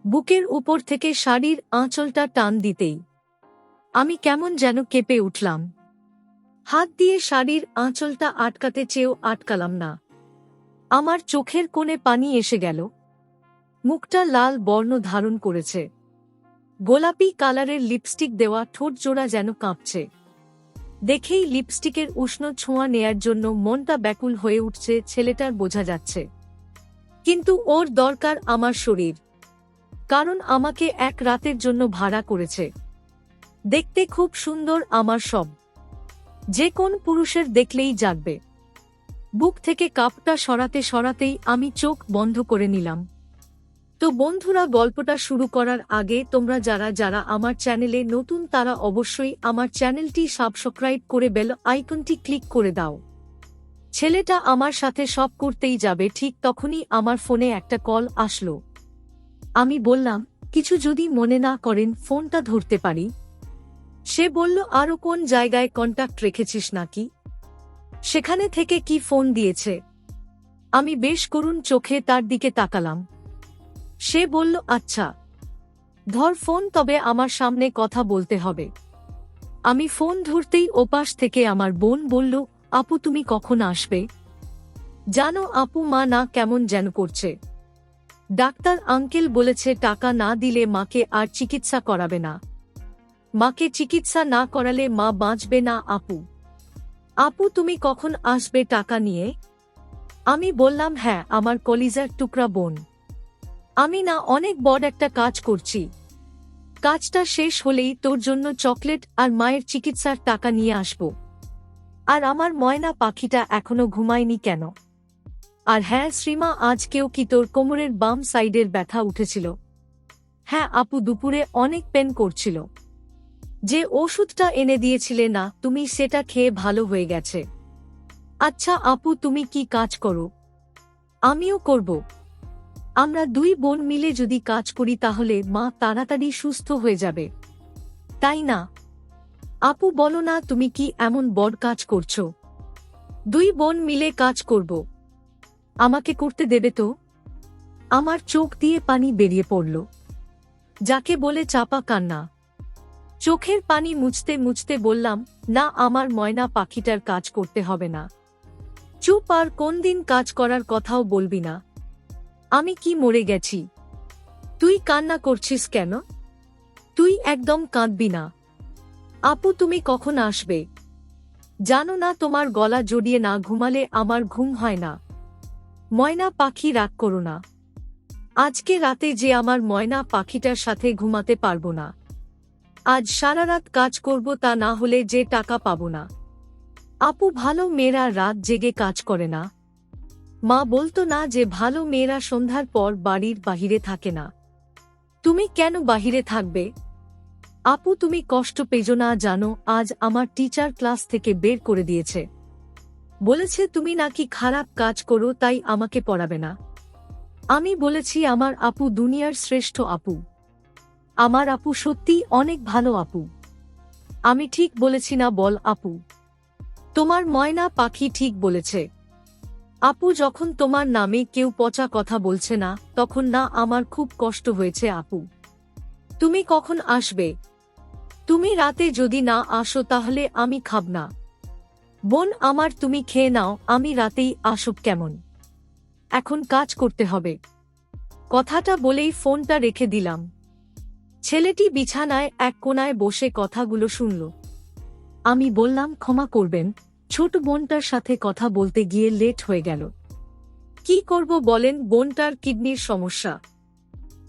বুকের উপর থেকে শাড়ির আঁচলটা টান দিতেই আমি কেমন যেন কেঁপে উঠলাম। হাত দিয়ে শাড়ির আঁচলটা আটকাতে চেয়েও আটকালাম না। আমার চোখের কোণে পানি এসে গেল। মুখটা লাল বর্ণ ধারণ করেছে। গোলাপি কালারের লিপস্টিক দেওয়া ঠোঁট জোড়া যেন কাঁপছে। দেখেই লিপস্টিকের উষ্ণ ছোঁয়া নেয়ার জন্য মনটা ব্যাকুল হয়ে উঠছে, ছেলেটার বোঝা যাচ্ছে। কিন্তু ওর দরকার আমার শরীর, কারণ আমাকে এক রাতের জন্য ভাড়া করেছে। দেখতে খুব সুন্দর আমার সব, যে কোন পুরুষের দেখলেই জাগবে। বুক থেকে কাপটা সরাতে সরাতেই আমি চোখ বন্ধ করে নিলাম। তো বন্ধুরা, গল্পটা শুরু করার আগে তোমরা যারা যারা আমার চ্যানেলে নতুন তারা অবশ্যই আমার চ্যানেলটি সাবস্ক্রাইব করে বেল আইকনটি ক্লিক করে দাও। ছেলেটা আমার সাথে সব করতেই যাবে, ঠিক তখনই আমার ফোনে একটা কল আসলো। আমি বললাম, কিছু যদি মনে না করেন ফোনটা ধরতে পারি। সে বলল, আরো কোন জায়গায় কন্টাক্ট রেখেছিস নাকি? সেখানে থেকে কি ফোন দিয়েছে? আমি বেশ করুণ চোখে তার দিকে তাকালাম। সে বলল, আচ্ছা ধর ফোন, তবে আমার সামনে কথা বলতে হবে। আমি ফোন ধরতেই ওপাশ থেকে আমার বোন বলল, আপু তুমি কখন আসবে? জানো আপু, মা না কেমন যেন করছে। ডাক্তার আঙ্কেল বলেছে টাকা না দিলে মাকে আর চিকিৎসা করাবে না। মাকে চিকিৎসা না করালে মা বাঁচবে না। আপু আপু তুমি কখন আসবে টাকা নিয়ে? আমি বললাম, হ্যাঁ আমার কলিজার টুকরা বোন, আমি না অনেক বড় একটা কাজ করছি। কাজটা শেষ হলেই তোর জন্য চকলেট আর মায়ের চিকিৎসার টাকা নিয়ে আসব। আর আমার ময়না পাখিটা এখনো ঘুমায়নি কেন? আর হ্যাঁ শ্রীমা, আজকেও কি তোর কোমরের বাম সাইডের ব্যথা উঠেছিল? হ্যাঁ আপু, দুপুরে অনেক পেন করছিল। যে ওষুধটা এনে দিয়েছিলে না তুমি, সেটা খেয়ে ভালো হয়ে গেছে। আচ্ছা আপু, তুমি কি কাজ করো? আমিও করব। আমরা দুই বোন মিলে যদি কাজ করি তাহলে মা তাড়াতাড়ি সুস্থ হয়ে যাবে, তাই না? আপু বলো না, তুমি কি এমন বড় কাজ করছো? দুই বোন মিলে কাজ করব। আমাকে করতে দেবে তো? আমার চোখ দিয়ে পানি বেরিয়ে পড়ল, যাকে বলে চাপা কান্না। চোখের পানি মুছতে মুছতে বললাম, না আমার ময়না পাখিটার কাজ করতে হবে না। চুপ, আর কোন দিন কাজ করার কথাও বলবি না। আমি কি মরে গেছি? তুই কান্না করছিস কেন? তুই একদম কাঁদবি না। আপু তুমি কখন আসবে? জানো না তোমার গলা জড়িয়ে না ঘুমালে আমার ঘুম হয় না। ময়না পাখি, রাগ করো না। আজকে রাতে যে আমার ময়না পাখিটার সাথে ঘুমাতে পারবো না। আজ সারা রাত কাজ করব, তা না হলে যে টাকা পাবো না। আপু ভালো মেয়েরা রাত জেগে কাজ করে না? মা বলতো না যে ভালো মেয়েরা সন্ধ্যার পর বাড়ির বাহিরে থাকে না? তুমি কেন বাহিরে থাকবে? আপু তুমি কষ্ট পেজো না, জানো আজ আমার টিচার ক্লাস থেকে বের করে দিয়েছে। বলেছে তুমি নাকি খারাপ কাজ করো, তাই আমাকে পড়াবে না। আমি বলেছি আমার আপু দুনিয়ার শ্রেষ্ঠ আপু। আমার আপু সত্যি অনেক ভালো আপু। আমি ঠিক বলেছি না বল আপু? তোমার ময়না পাখি ঠিক বলেছে। আপু যখন তোমার নামে কেউ পচা কথা বলছে না, তখন না আমার খুব কষ্ট হয়েছে আপু। তুমি কখন আসবে? তুমি রাতে যদি না আসো তাহলে আমি খাব না। বোন আমার, তুমি খেয়ে নাও, আমি রাতেই আসব কেমন? এখন কাজ করতে হবে। কথাটা বলেই ফোনটা রেখে দিলাম। ছেলেটি বিছানায় এক কোণায় বসে কথাগুলো শুনল। আমি বললাম, ক্ষমা করবেন, ছোট বোনটার সাথে কথা বলতে গিয়ে লেট হয়ে গেল। কি করব বলেন, বোনটার কিডনির সমস্যা।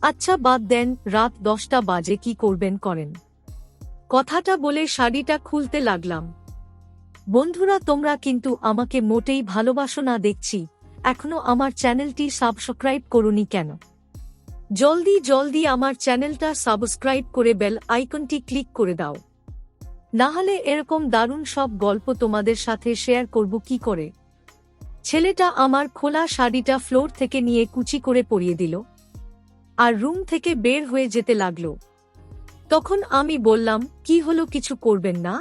আচ্ছা বাদ দেন, রাত 10টা বাজে, কি করবেন করেন। কথাটা বলে শাড়িটা খুলতে লাগলাম। বন্ধুরা তোমরা কিন্তু আমাকে মোটেই ভালোবাসো না দেখছি, এখনো আমার চ্যানেলটি সাবস্ক্রাইব করোনি কেন? জলদি জলদি আমার চ্যানেলটা সাবস্ক্রাইব করে বেল আইকনটি ক্লিক করে দাও, নাহলে এরকম দারুণ সব গল্প তোমাদের সাথে শেয়ার করব কি করে। ছেলেটা আমার খোলা শাড়িটা ফ্লোর থেকে নিয়ে কুচি করে পরিয়ে দিল আর রুম থেকে বের হয়ে যেতে লাগলো। তখন আমি বললাম, কি হলো, কিছু করবেন না?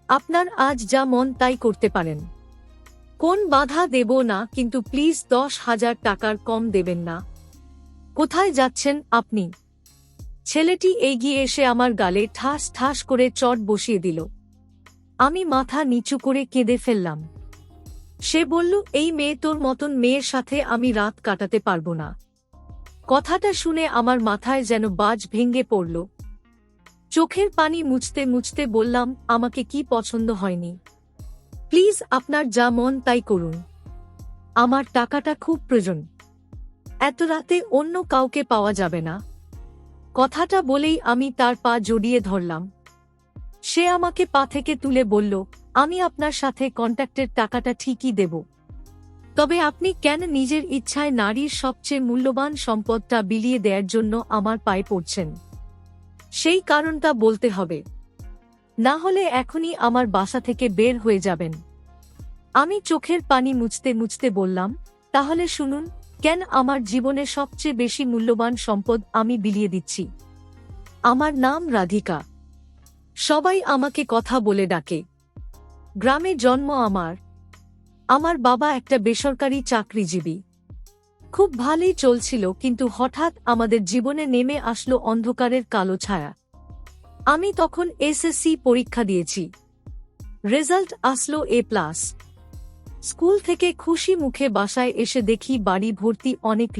আপনার আজ যা মন তাই করতে পারেন, কোন বাধা দেব না, কিন্তু প্লিজ 10,000 টাকার কম দেবেন না। কোথায় যাচ্ছেন আপনি? ছেলেটি এগিয়ে এসে আমার গালে ঠাস ঠাস করে চট বসিয়ে দিল। আমি মাথা নিচু করে কেঁদে ফেললাম। সে বলল, এই মেয়ে তোর মতন মেয়ের সাথে আমি রাত কাটাতে পারবো না। কথাটা শুনে আমার মাথায় যেন বাজ ভেঙে পড়ল। চোখের পানি মুছতে মুছতে বললাম, আমাকে কি পছন্দ হয়নি? প্লিজ আপনার যা মন তাই করুন। আমার টাকাটা খুব প্রয়োজন। এত রাতে অন্য কাউকে পাওয়া যাবে না। কথাটা বলেই আমি তার পা জড়িয়ে ধরলাম। সে আমাকে পা থেকে তুলে বলল, আমি আপনার সাথে কন্ট্যাক্টের টাকাটা ঠিকই দেব, তবে আপনি কেন নিজের ইচ্ছায় নারীর সবচেয়ে মূল্যবান সম্পদটা বিলিয়ে দেওয়ার জন্য আমার পায়ে পড়ছেন? সেই কারণটা বলতে হবে, না হলে এখনই আমার বাসা থেকে বের হয়ে যাবেন। আমি চোখের পানি মুছতে মুছতে বললাম, তাহলে শুনুন, কেন আমার জীবনে সবচেয়ে বেশি মূল্যবান সম্পদ আমি বিলিয়ে দিচ্ছি। আমার নাম রাধিকা। সবাই আমাকে কথা বলে ডাকে। গ্রামে জন্ম আমার। আমার বাবা একটা বেসরকারি চাকরিজীবী। খুব ভালোই চলছিল, কিন্তু হঠাৎ আমাদের জীবনে নেমে আসলো অন্ধকারের কালো ছায়া। আমি তখন এসএসসি পরীক্ষা দিয়েছি। রেজাল্ট আসলো A+। স্কুল থেকে খুশি মুখে বাসায় এসে দেখি বাড়ি ভর্তি অনেক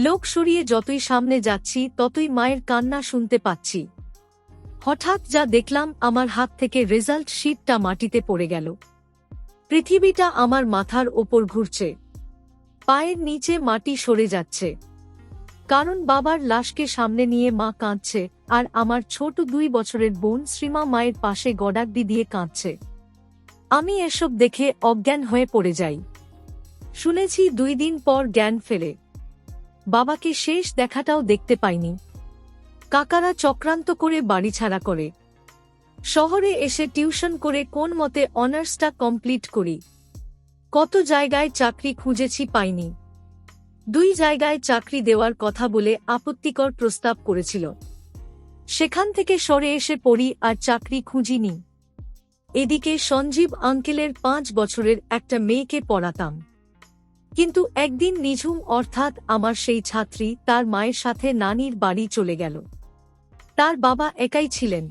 লোক সরিয়ে যতই সামনে যাচ্ছি ততই মায়ের কান্না শুনতে পাচ্ছি। হঠাৎ যা দেখলাম, আমার হাত থেকে রেজাল্ট শিটটা মাটিতে পড়ে গেল। পৃথিবীটা আমার মাথার ওপর ঘুরছে। পায়ের নিচে মাটি সরে যাচ্ছে, কারণ বাবার লাশকে সামনে নিয়ে মা কাঁদছে, আর আমার ছোট 2 বছরের বোন শ্রীমা মায়ের পাশে গডাগডি দিয়ে কাঁদছে। আমি এসব দেখে অজ্ঞান হয়ে পড়ে যাই। শুনেছি 2 দিন পর জ্ঞান ফেরে। বাবাকে শেষ দেখাটাও দেখতে পাইনি। কাকারা চক্রান্ত করে বাড়ি ছাড়া করে। শহরে এসে টিউশন করে কোন মতে অনার্সটা কমপ্লিট করি। কত জায়গায় চাকরি খুঁজেছি, পাইনি। 2 জায়গায় চাকরি দেওয়ার কথা বলে আপত্তিকর প্রস্তাব করেছিল। সেখান থেকে সরে এসে পড়ি আর চাকরি খুঁজিনি। এদিকে সঞ্জীব আঙ্কেলের 5 বছরের একটা মেয়েকে পড়াতাম। কিন্তু একদিন নিঝুম, অর্থাৎ আমার সেই ছাত্রী তার মায়ের সাথে নানির বাড়ি চলে গেল। তার বাবা একাই ছিলেন।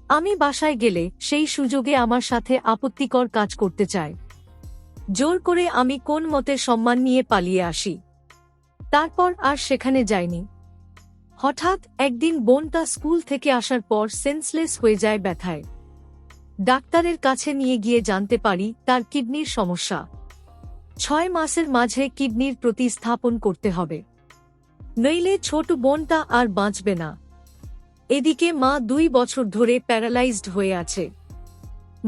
আমি বাসায় গেলে সেই সুযোগে আমার সাথে আপত্তিকর কাজ করতে চায়। জোর করে আমি কোন মতে সম্মান নিয়ে পালিয়ে আসি। তারপর আর সেখানে যাইনি। হঠাৎ একদিন বোনটা স্কুল থেকে আসার পর সেন্সলেস হয়ে যায় ব্যথায়। ডাক্তারের কাছে নিয়ে গিয়ে জানতে পারি তার কিডনির সমস্যা। 6 মাসের মাঝে কিডনির প্রতিস্থাপন করতে হবে, নইলে ছোট বোনটা আর বাঁচবে না। এদিকে মা 2 বছর ধরে প্যারালাইজড হয়ে আছে।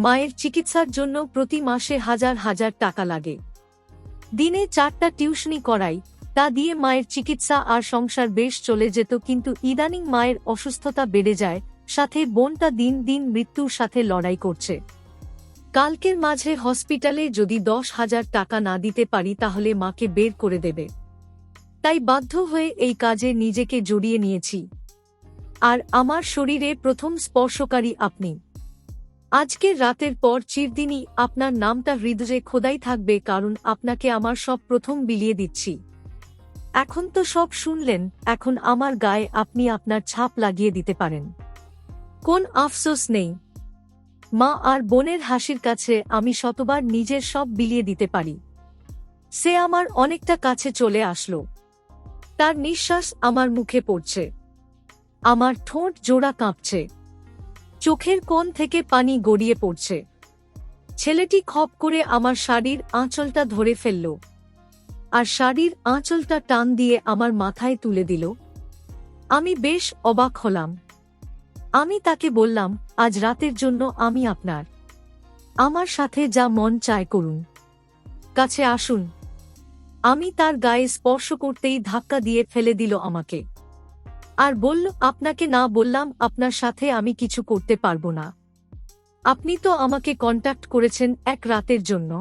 মায়ের চিকিৎসার জন্য প্রতি মাসে হাজার হাজার টাকা লাগে। দিনে 4টা টিউশনি করাই, তা দিয়ে মায়ের চিকিৎসা আর সংসার বেশ চলে যেত, কিন্তু ইদানিং মায়ের অসুস্থতা বেড়ে যায়, সাথে বোনটা দিন দিন মৃত্যুর সাথে লড়াই করছে। কালকের মাঝে হসপিটালে যদি 10,000 টাকা না দিতে পারি তাহলে মাকে বের করে দেবে। তাই বাধ্য হয়ে এই কাজে নিজেকে জড়িয়ে নিয়েছি। আর আমার শরীরে প্রথম স্পর্শকারী আপনি। আজকের রাতের পর চিরদিনই আপনার নামটা হৃদয়ে খোদাই থাকবে, কারণ আপনাকে আমার সব প্রথম বিলিয়ে দিচ্ছি। এখন তো সব শুনলেন, এখন আমার গায়ে আপনি আপনার ছাপ লাগিয়ে দিতে পারেন। কোন আফসোস নেই। মা আর বোনের হাসির কাছে আমি শতবার নিজের সব বিলিয়ে দিতে পারি। সে আমার অনেকটা কাছে চলে আসলো। তার নিঃশ্বাস আমার মুখে পড়ছে। আমার ঠোঁট জোড়া কাঁপছে। চোখের কোণ থেকে পানি গড়িয়ে পড়ছে। ছেলেটি খপ করে আমার শাড়ির আঁচলটা ধরে ফেলল, আর শাড়ির আঁচলটা টান দিয়ে আমার মাথায় তুলে দিল। আমি বেশ অবাক হলাম। আমি তাকে বললাম, আজ রাতের জন্য আমি আপনার। আমার সাথে যা মন চায় করুন। কাছে আসুন। আমি তার গায়ে স্পর্শ করতেই ধাক্কা দিয়ে ফেলে দিল আমাকে, আর বলল, আপনাকে না বললাম আপনার সাথে আমি কিছু করতে পারবো না? আপনি তো আমাকে কন্ট্যাক্ট করেছেন 1 রাতের জন্য।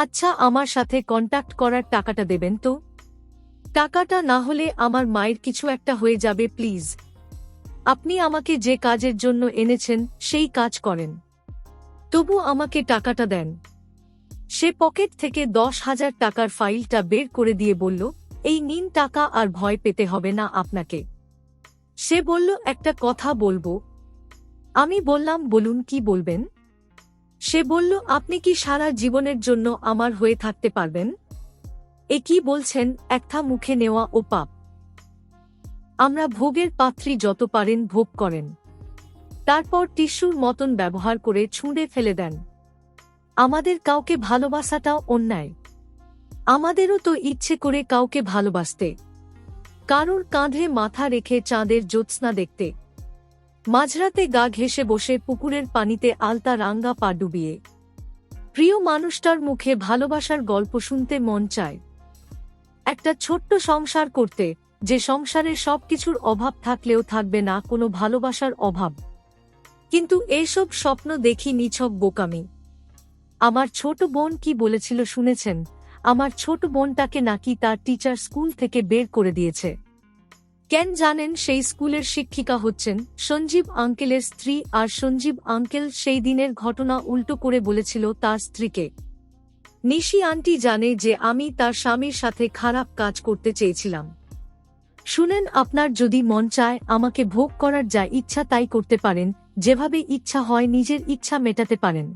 আচ্ছা, আমার সাথে কন্ট্যাক্ট করার টাকাটা দেবেন তো? টাকাটা না হলে আমার মায়ের কিছু একটা হয়ে যাবে, প্লিজ। আপনি আমাকে যে কাজের জন্য এনেছেন সেই কাজ করেন, তবু আমাকে টাকাটা দেন। সে পকেট থেকে 10,000 টাকার ফাইলটা বের করে দিয়ে বলল, এই নিন টাকা, আর ভয় পেতে হবে না আপনাকে। সে বলল, একটা কথা বলবো। আমি বললাম, বলুন, কি বলবেন? সে বলল, আপনি কি সারা জীবনের জন্য আমার হয়ে থাকতে পারবেন? এ কি বলছেন? একটা মুখে নেওয়া ও পাপ। আমরা ভোগের পাত্রী, যত পারেন ভোগ করেন, তারপর টিস্যুর মতন ব্যবহার করে ছুঁড়ে ফেলে দেন। আমাদের কাউকে ভালোবাসাটাও অন্যায়। আমাদেরও তো ইচ্ছে করে কাউকে ভালোবাসতে, কারোর কাঁধে মাথা রেখে চাঁদের জ্যোৎস্না দেখতে, মাঝরাতে গা ঘেঁষে বসে পুকুরের পানিতে আলতা রাঙ্গা পা ডুবিয়ে প্রিয় মানুষটার মুখে ভালোবাসার গল্প শুনতে মন চায়। একটা ছোট্ট সংসার করতে, যে সংসারে সবকিছুর অভাব থাকলেও থাকবে না কোনো ভালোবাসার অভাব। কিন্তু এসব স্বপ্ন দেখি নিছক বোকামি। আমার ছোট বোন কি বলেছিল শুনেছেন? আমার ছোট বোনটাকে নাকি তার টিচার স্কুল থেকে বের করে দিয়েছে। কেন জানেন? সেই স্কুলের শিক্ষিকা হচ্ছেন সঞ্জীব আঙ্কেলের স্ত্রী, আর সঞ্জীব আঙ্কেল সেই দিনের ঘটনা উল্টো করে বলেছিল তার স্ত্রীকে। নিশি আন্টি জানে যে আমি তার স্বামীর সাথে খারাপ কাজ করতে চেয়েছিলাম। শুনেন, আপনার যদি মন চায় আমাকে ভোগ করার যা ইচ্ছা তাই করতে পারেন, যেভাবে ইচ্ছা হয় নিজের ইচ্ছা মেটাতে পারেন।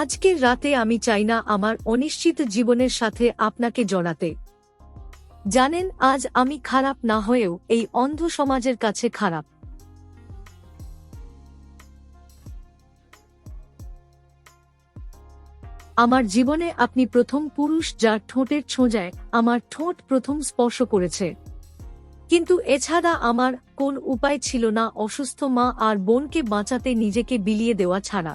আজকের রাতে আমি চাই না আমার অনিশ্চিত জীবনের সাথে আপনাকে জড়াতে। জানেন, আজ আমি খারাপ না হয়েও এই অন্ধ সমাজের কাছে খারাপ। আমার জীবনে আপনি প্রথম পুরুষ যার ঠোঁটের ছোঁয়ায় আমার ঠোঁট প্রথম স্পর্শ করেছে। কিন্তু এছাড়া আমার কোন উপায় ছিল না অসুস্থ মা আর বোনকে বাঁচাতে নিজেকে বিলিয়ে দেওয়া ছাড়া।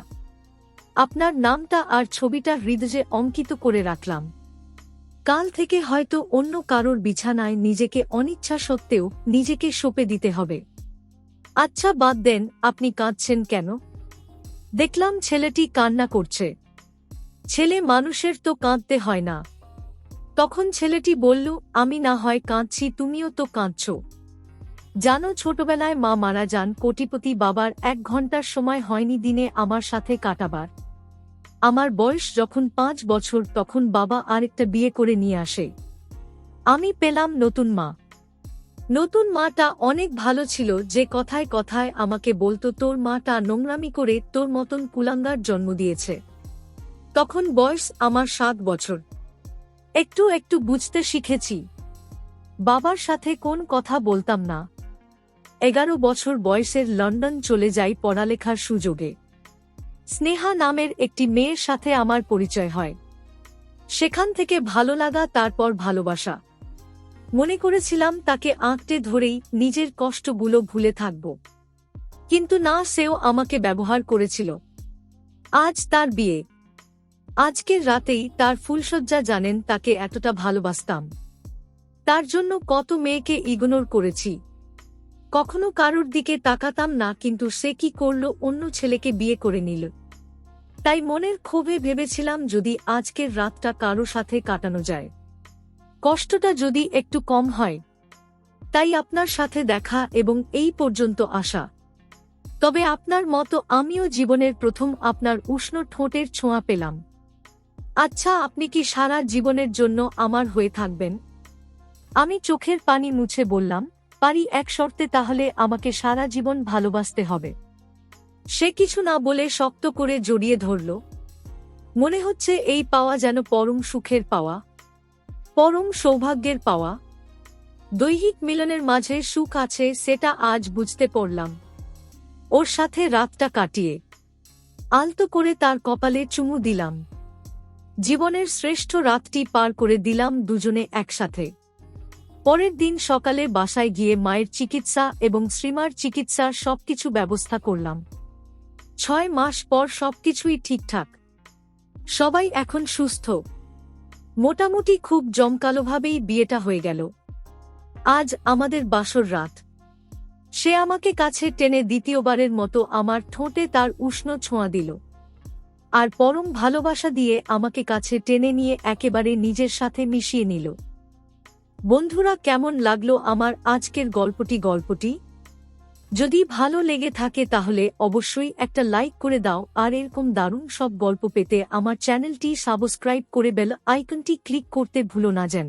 আপনার নামটা আর ছবিটা হৃদয়ে অঙ্কিত করে রাখলাম। কাল থেকে হয়তো অন্য কারোর বিছানায় নিজেকে অনিচ্ছা সত্ত্বেও নিজেকে সঁপে দিতে হবে। আচ্ছা বাদ দেন, আপনি কাঁদছেন কেন? দেখলাম ছেলেটি কান্না করছে। ছেলে মানুষের তো কাঁদতে হয় না। তখন ছেলেটি বলল, আমি না হয় কাঁদছি, তুমিও তো কাঁদছ। জানো, ছোটবেলায় মা মারা যান, কোটিপতি বাবার 1 ঘন্টার সময় হয়নি দিনে আমার সাথে কাটাবার। আমার বয়স যখন 5 বছর তখন বাবা আরেকটা বিয়ে করে নিয়ে আসে। আমি পেলাম নতুন মা। নতুন মাটা অনেক ভালো ছিল, যে কথায় কথায় আমাকে বলতো তোর মাটা নোংরামি করে তোর মতন কুলাঙ্গার জন্ম দিয়েছে। তখন বয়স আমার 7 বছর। একটু একটু বুঝতে শিখেছি। বাবার সাথে কোন কথা বলতাম না। 11 বছর বয়সের লন্ডন চলে যাই পড়ালেখার সুযোগে। স্নেহা নামের একটি মেয়ের সাথে আমার পরিচয় হয়। সেখান থেকে ভালো লাগা, তারপর ভালোবাসা। মনে করেছিলাম তাকে আঁকড়ে ধরেই নিজের কষ্টগুলো ভুলে থাকব। কিন্তু না, সেও আমাকে ব্যবহার করেছিল। আজ তার বিয়ে। আজকের রাতেই তার ফুলশয্যা। জানেন, তাকে এতটা ভালোবাসতাম। তার জন্য কত মেয়েকে ইগনোর করেছি। কখনো কারোর দিকে তাকাতাম না, কিন্তু সে কি করল, অন্য ছেলেকে বিয়ে করে নিল। তাই মনের ক্ষোভে ভেবেছিলাম যদি আজকের রাতটা কারো সাথে কাটানো যায়, কষ্টটা যদি একটু কম হয়। তাই আপনার সাথে দেখা এবং এই পর্যন্ত আসা। তবে আপনার মতো আমিও জীবনের প্রথম আপনার উষ্ণ ঠোঁটের ছোঁয়া পেলাম। আচ্ছা, আপনি কি সারা জীবনের জন্য আমার হয়ে থাকবেন? আমি চোখের পানি মুছে বললাম, পারি, এক শর্তে। তাহলে আমাকে সারা জীবন ভালোবাসতে হবে। সে কিছু না বলে শক্ত করে জড়িয়ে ধরল। মনে হচ্ছে এই পাওয়া যেন পরম সুখের পাওয়া, পরম সৌভাগ্যের পাওয়া। দৈহিক মিলনের মাঝে সুখ আছে, সেটা আজ বুঝতে পারলাম। ওর সাথে রাতটা কাটিয়ে আলতো করে তার কপালে চুমু দিলাম। জীবনের শ্রেষ্ঠ রাতটি পার করে দিলাম দুজনে একসাথে। পরের দিন সকালে বাসায় গিয়ে মায়ের চিকিৎসা এবং শ্রীমার চিকিৎসার সবকিছু ব্যবস্থা করলাম। 6 মাস পর সবকিছুই ঠিকঠাক। সবাই এখন সুস্থ। মোটামুটি খুব জমকালোভাবেই বিয়েটা হয়ে গেল। আজ আমাদের বাসর রাত। সে আমাকে কাছে টেনে দ্বিতীয়বারের মতো আমার ঠোঁটে তার উষ্ণ ছোঁয়া দিল, আর পরম ভালোবাসা দিয়ে আমাকে কাছে টেনে নিয়ে একেবারে নিজের সাথে মিশিয়ে নিল। বন্ধুরা, কেমন লাগলো আমার আজকের গল্পটি? যদি ভালো লেগে থাকে তাহলে অবশ্যই একটা লাইক করে দাও, আর এরকম দারুণ সব গল্প পেতে আমার চ্যানেলটি সাবস্ক্রাইব করে বেল আইকনটি ক্লিক করতে ভুলো না যেন।